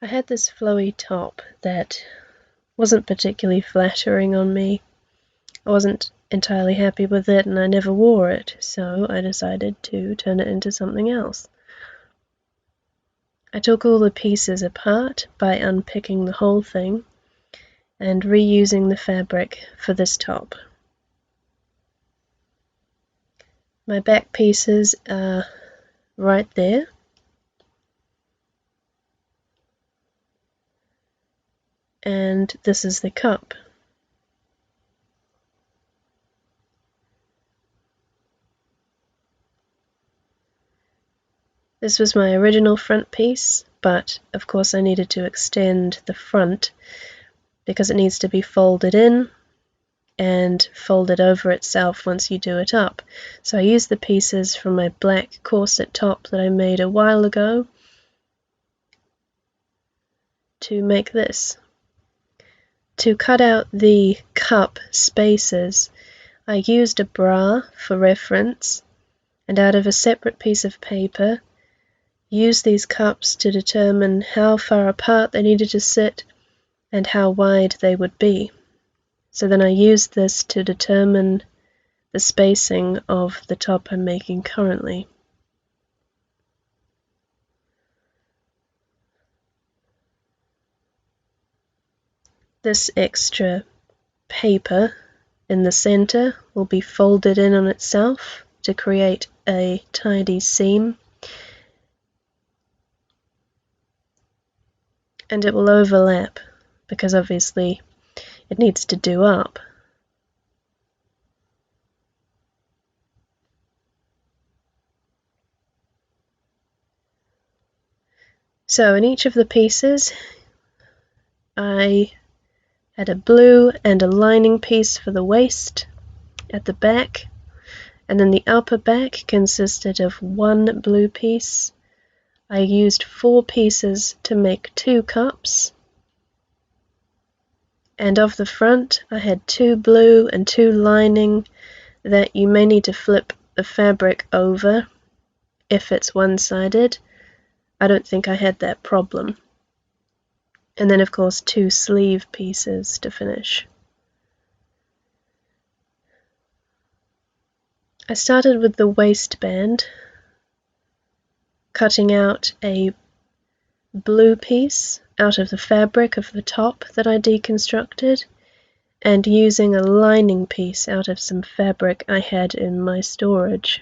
I had this flowy top that wasn't particularly flattering on me. I wasn't entirely happy with it and I never wore it, so I decided to turn it into something else. I took all the pieces apart by unpicking the whole thing and reusing the fabric for this top. My back pieces are right there. And this is the cup. This was my original front piece, but of course I needed to extend the front because it needs to be folded in and folded over itself once you do it up. So I used the pieces from my black corset top that I made a while ago to make this. To cut out the cup spaces, I used a bra for reference, and out of a separate piece of paper, used these cups to determine how far apart they needed to sit and how wide they would be. So then I used this to determine the spacing of the top I'm making currently. This extra paper in the center will be folded in on itself to create a tidy seam, and it will overlap because obviously it needs to do up. So in each of the pieces I had a blue and a lining piece for the waist at the back, and then the upper back consisted of one blue piece. I used 4 pieces to make 2 cups, and of the front I had 2 blue and 2 lining that you may need to flip the fabric over if it's one-sided. I don't think I had that problem. And then of course 2 sleeve pieces to finish. I started with the waistband, cutting out a blue piece out of the fabric of the top that I deconstructed, and using a lining piece out of some fabric I had in my storage.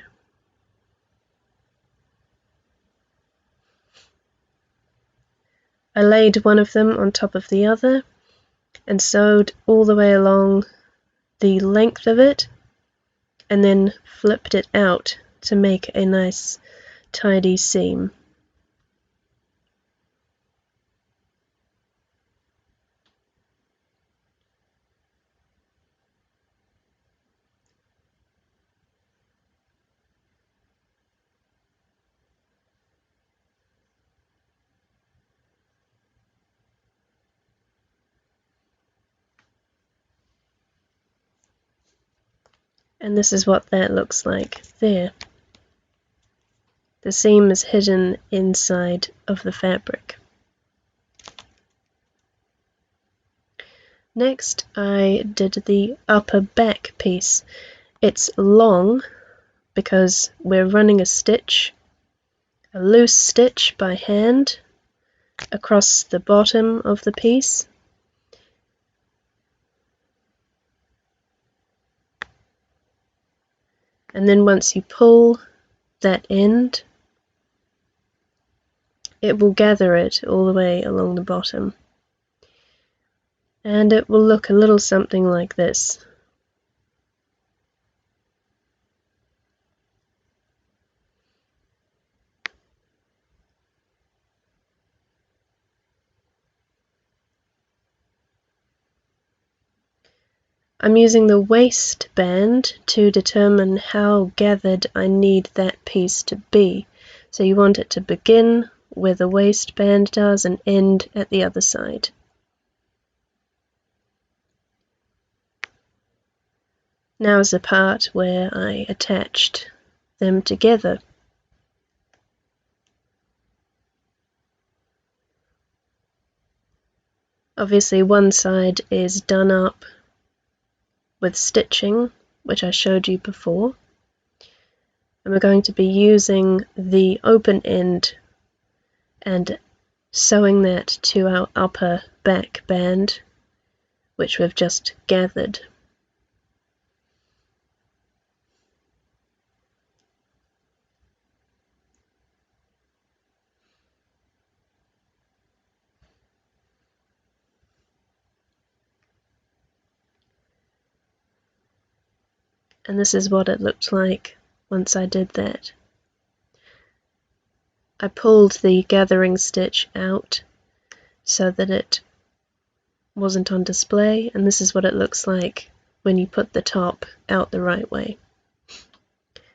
I laid one of them on top of the other and sewed all the way along the length of it, and then flipped it out to make a nice tidy seam. And this is what that looks like there. The seam is hidden inside of the fabric. Next, I did the upper back piece. It's long because we're running a stitch, a loose stitch by hand, across the bottom of the piece. And then once you pull that end, it will gather it all the way along the bottom. And it will look a little something like this. I'm using the waistband to determine how gathered I need that piece to be. So you want it to begin where the waistband does and end at the other side. Now is the part where I attached them together. Obviously one side is done up with stitching, which I showed you before, and we're going to be using the open end and sewing that to our upper back band, which we've just gathered. And this is what it looked like once I did that. I pulled the gathering stitch out so that it wasn't on display, and this is what it looks like when you put the top out the right way.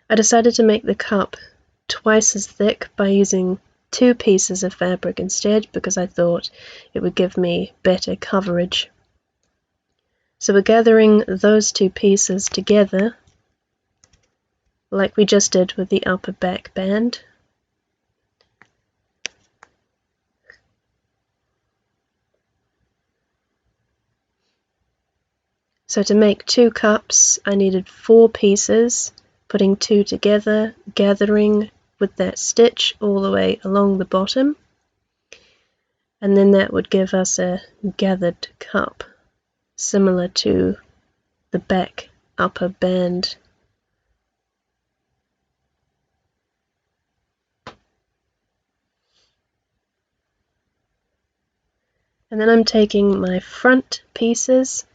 I decided to make the cup twice as thick by using 2 pieces of fabric instead, because I thought it would give me better coverage. So we're gathering those 2 pieces together like we just did with the upper back band. So to make 2 cups I needed 4 pieces, putting 2 together, gathering with that stitch all the way along the bottom, and then that would give us a gathered cup, similar to the back upper band. And then I'm taking my front pieces,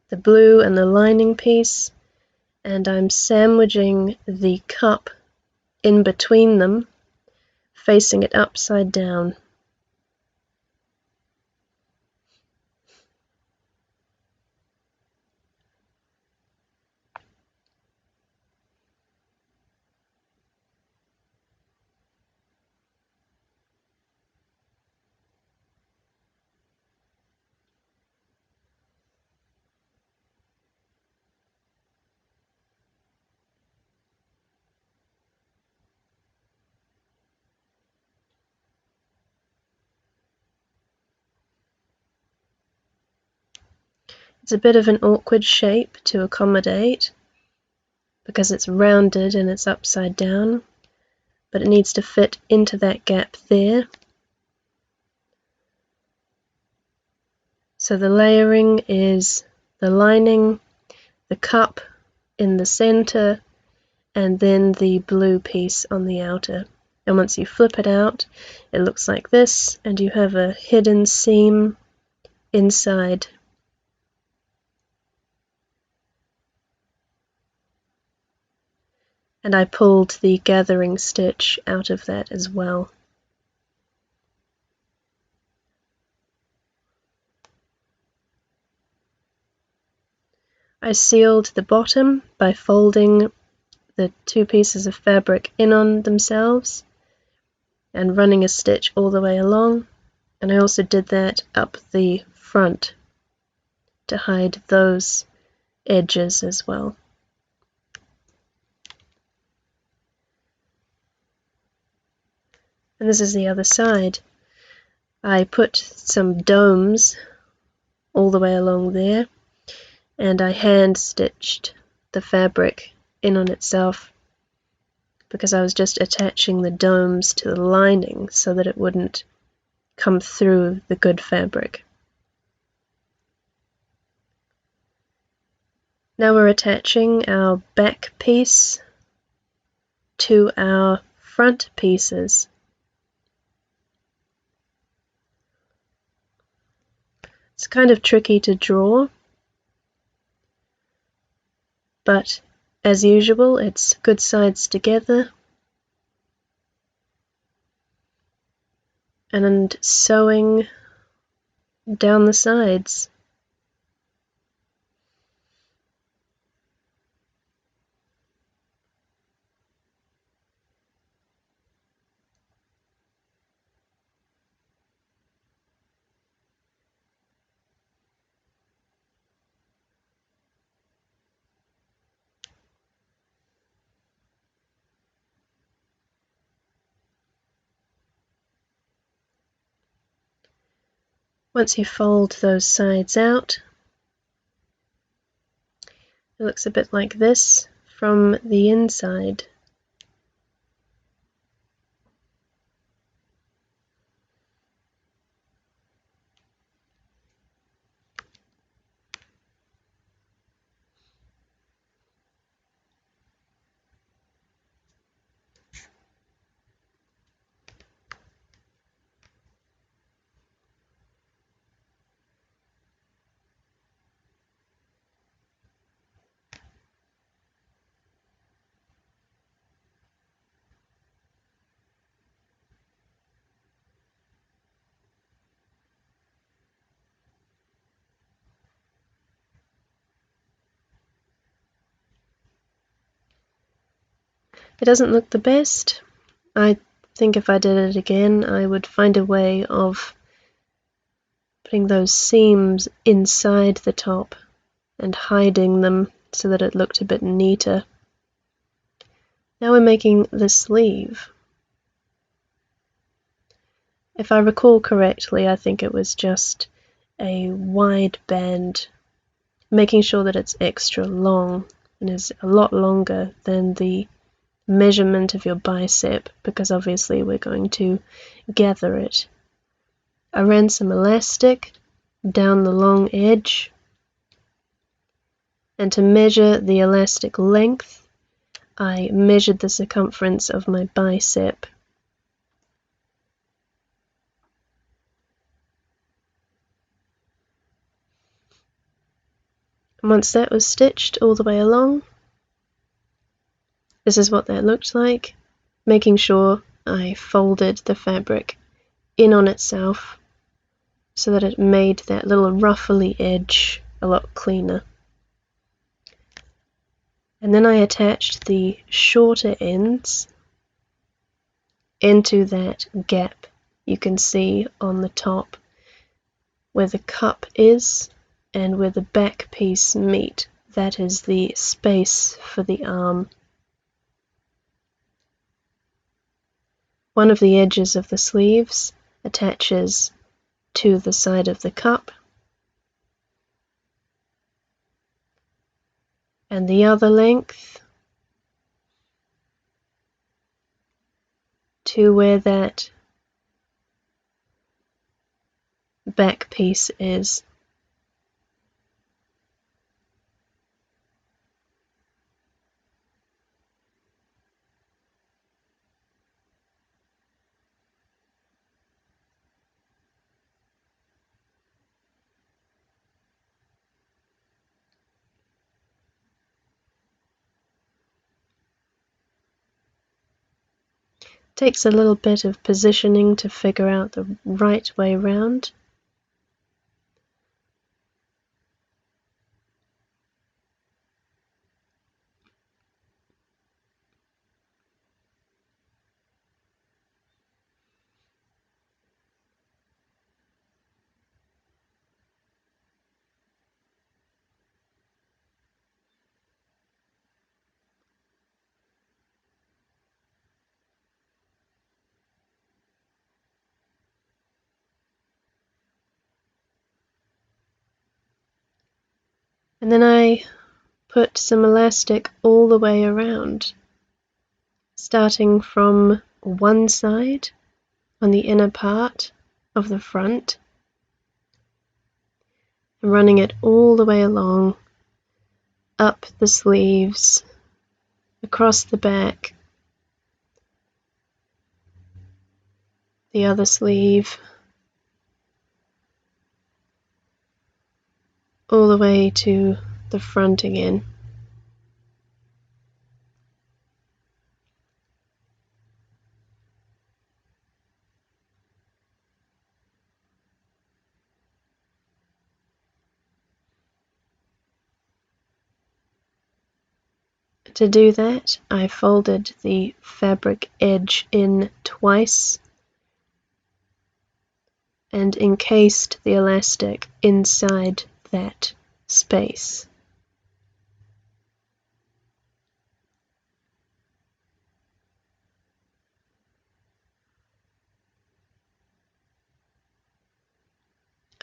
the blue and the lining piece, and I'm sandwiching the cup in between them, facing it upside down. It's a bit of an awkward shape to accommodate because it's rounded and it's upside down, but it needs to fit into that gap there. So the layering is the lining, the cup in the center, and then the blue piece on the outer. And once you flip it out, it looks like this, and you have a hidden seam inside. And I pulled the gathering stitch out of that as well. I sealed the bottom by folding the 2 pieces of fabric in on themselves and running a stitch all the way along, and I also did that up the front to hide those edges as well. And this is the other side. I put some domes all the way along there, and I hand stitched the fabric in on itself because I was just attaching the domes to the lining so that it wouldn't come through the good fabric. Now we're attaching our back piece to our front pieces. It's kind of tricky to draw, but as usual it's good sides together and sewing down the sides. Once you fold those sides out, it looks a bit like this from the inside. It doesn't look the best. I think if I did it again, I would find a way of putting those seams inside the top and hiding them so that it looked a bit neater. Now we're making the sleeve. If I recall correctly, I think it was just a wide band, making sure that it's extra long and is a lot longer than the measurement of your bicep, because obviously we're going to gather it. I ran some elastic down the long edge, and to measure the elastic length, I measured the circumference of my bicep. And once that was stitched all the way along, this is what that looked like, making sure I folded the fabric in on itself so that it made that little ruffly edge a lot cleaner. And then I attached the shorter ends into that gap you can see on the top where the cup is and where the back piece meet. That is the space for the arm. One of the edges of the sleeves attaches to the side of the cup, and the other length to where that back piece is. Takes a little bit of positioning to figure out the right way round. And then I put some elastic all the way around, starting from one side on the inner part of the front and running it all the way along, up the sleeves, across the back, the other sleeve, all the way to the front again. To do that, I folded the fabric edge in twice and encased the elastic inside that space.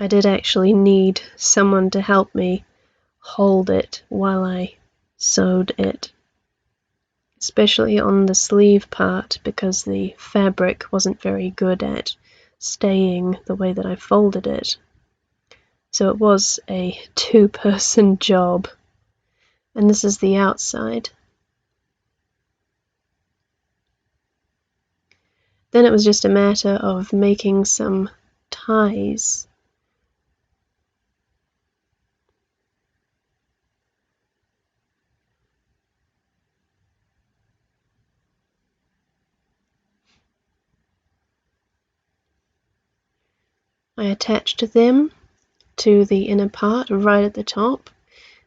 I did actually need someone to help me hold it while I sewed it, especially on the sleeve part, because the fabric wasn't very good at staying the way that I folded it. So it was a two-person job. And this is the outside. Then it was just a matter of making some ties. I attached them to the inner part right at the top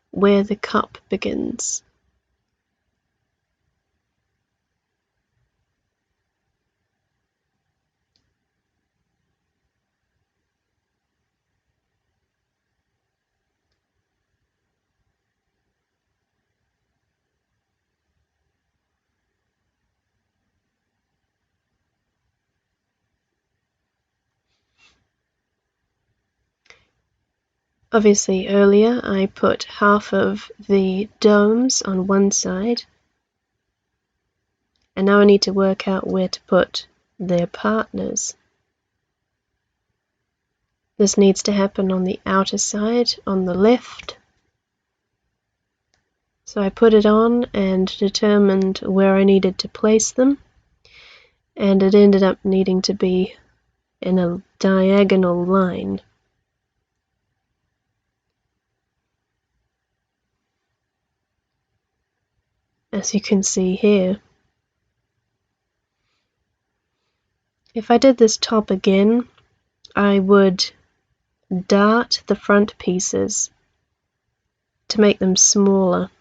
where the cup begins. Obviously earlier I put half of the domes on one side, and now I need to work out where to put their partners. This needs to happen on the outer side, on the left. So I put it on and determined where I needed to place them, and it ended up needing to be in a diagonal line. As you can see here. If I did this top again, I would dart the front pieces to make them smaller,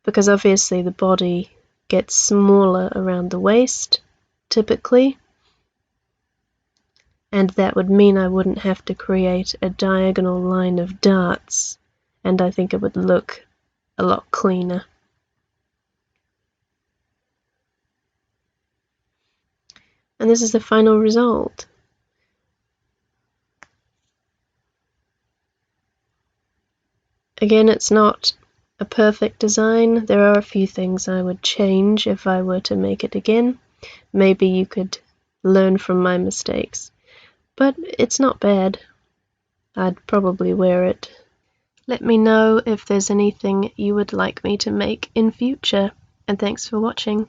because obviously the body gets smaller around the waist typically, and that would mean I wouldn't have to create a diagonal line of darts, and I think it would look a lot cleaner. And this is the final result. Again, it's not a perfect design. There are a few things I would change if I were to make it again. Maybe you could learn from my mistakes. But it's not bad. I'd probably wear it. Let me know if there's anything you would like me to make in future, and thanks for watching.